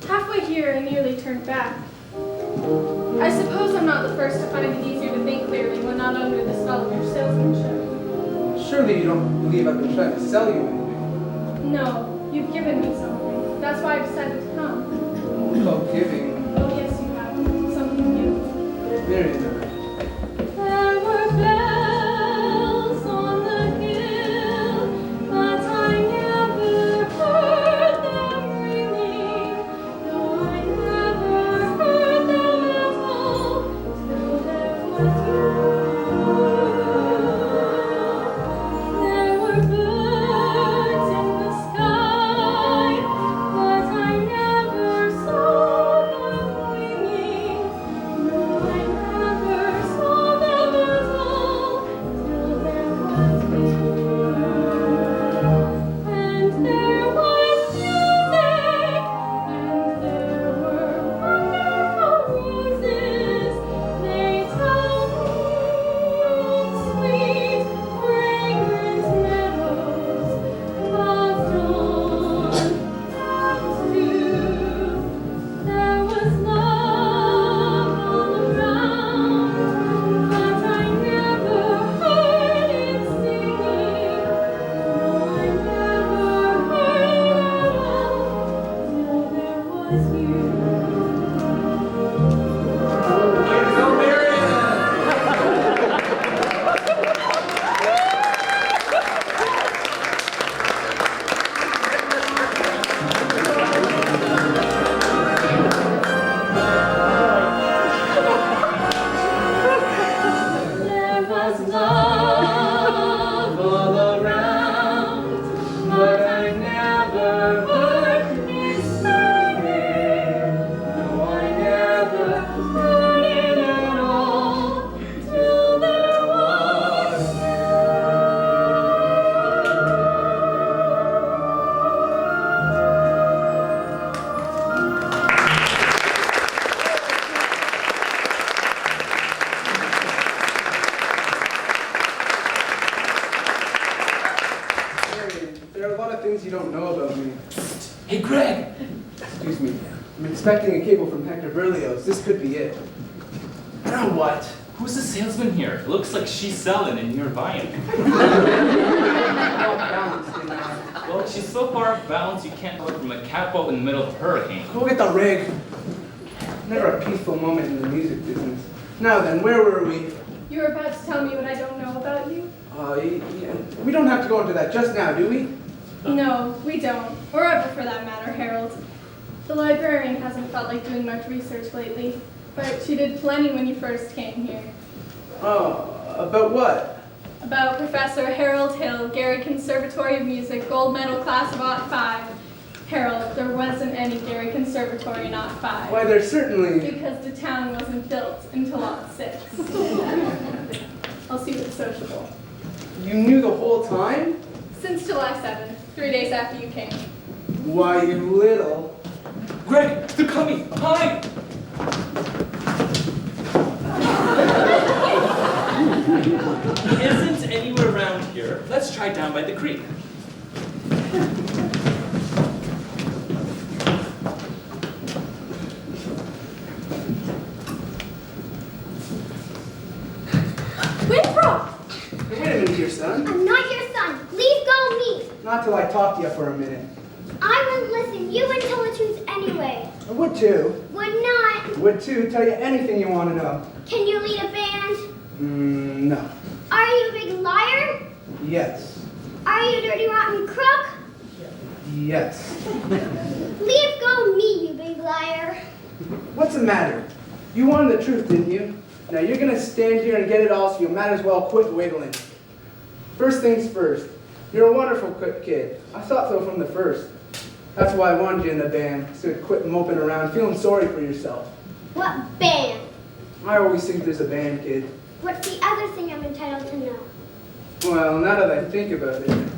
Halfway here, I nearly turned back. I suppose I'm not the first to find it easier to think clearly when not under the spell of your salesmanship. surely you don't believe I've been trying to sell you anything. No, you've given me something. That's why I decided to come. Oh, giving. Oh, yes, you have. Something beautiful. Marion, There were bells on the hill, but I never heard them ringing. No, I never heard them at all till there was you. There were birds in the sky, but I never saw them you don't know about me. Hey, Greg! Excuse me. I'm expecting a cable from Hector Berlioz. This could be it. Now what? Who's the salesman here? Looks like she's selling and you're buying. Well, she's so far off balance you can't tell her from a catboat in the middle of a hurricane. Go get the rig. Never a peaceful moment in the music business. Now then, where were we? You were about to tell me what I don't know about you? We don't have to go into that just now, do we? No, we don't. Or ever for that matter, Harold. The librarian hasn't felt like doing much research lately, but she did plenty when you first came here. Oh, about what? About Professor Harold Hill, Gary Conservatory of Music, gold medal class of '05. Harold, there wasn't any Gary Conservatory in '05. Why, there's certainly... Because the town wasn't built until '06. I'll see you at the sociable. You knew the whole time? Since July 7th, 3 days after you came. Why, you little... Greg, they're coming! Hi! Isn't anywhere around here. Let's try down by the creek. Winthrop! Hey, wait a minute here, son. I'm not your son. Leave go me. Not till I talk to you for a minute. I wouldn't listen. You would tell the truth anyway. I would too. Would not. Would too. Tell you anything you want to know. Can you lead a band? No. Are you a big liar? Yes. Are you a dirty rotten crook? Yes. Leave go me, you big liar. What's the matter? You wanted the truth, didn't you? Now you're gonna stand here and get it all, so you might as well quit wiggling. First things first. You're a wonderful kid. I thought so from the first. That's why I wanted you in the band, so you'd quit moping around, feeling sorry for yourself. What band? I always think there's a band, kid. What's the other thing I'm entitled to know? Well, now that I think about it,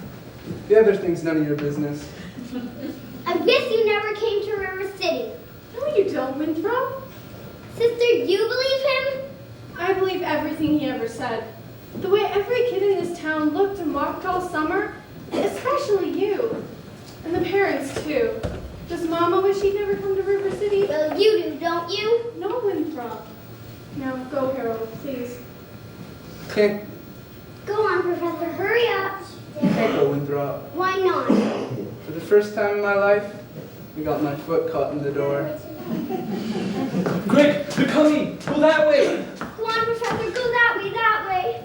the other thing's none of your business. I guess you never came to River City. No, you don't, Winthrop. Sister, you believe him? I believe everything he ever said. The way every kid in this town looked and walked all summer, especially you. And the parents, too. Does Mama wish he'd never come to River City? Well, you do, don't you? No, Winthrop. Now, go, Harold, please. Can't Go on, Professor, hurry up. go, Winthrop. Why not? For the first time in my life, I got my foot caught in the door. Greg, they're coming! Go that way! Go on, Professor, go that way, that way.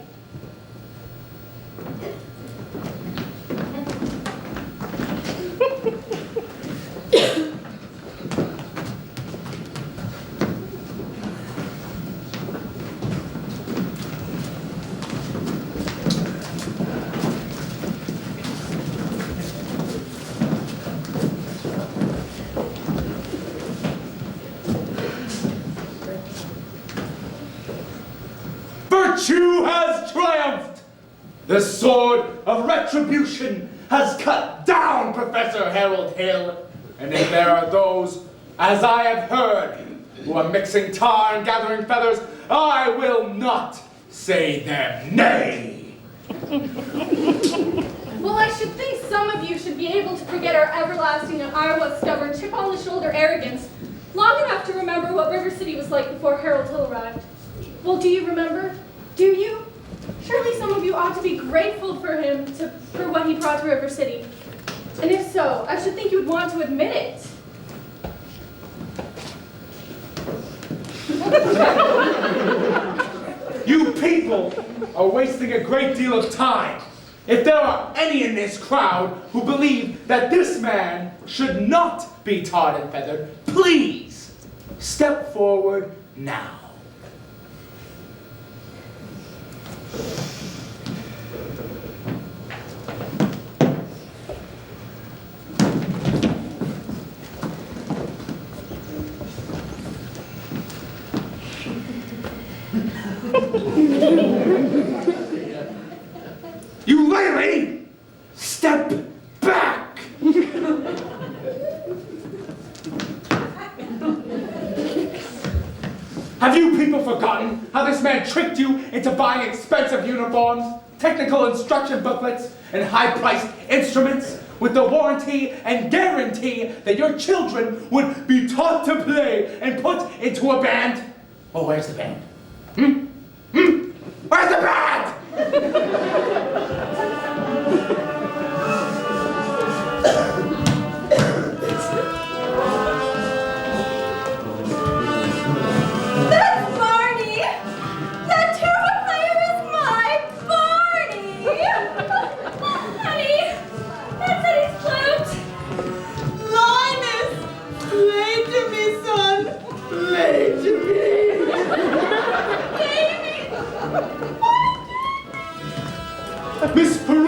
Virtue has triumphed! The sword of retribution has cut down Professor Harold Hill, and if there are those, as I have heard, who are mixing tar and gathering feathers, I will not say them nay. Well, I should think some of you should be able to forget our everlasting and Iowa stubborn chip-on-the-shoulder arrogance long enough to remember what River City was like before Harold Hill arrived. Well, do you remember? Do you? Surely some of you ought to be grateful for him for what he brought to River City. And if so, I should think you would want to admit it. You people are wasting a great deal of time. If there are any in this crowd who believe that this man should not be tarred and feathered, please step forward now. You lady, step back. Have you people forgotten how this man tricked you into buying expensive uniforms, technical instruction booklets, and high-priced instruments with the warranty and guarantee that your children would be taught to play and put into a band. Well, where's the band? Where's the band? That's Barney! That tuba player is my Barney! Honey, that's Eddie's flute! Linus! Play to me, son! Play to me! Baby! Miss Peru!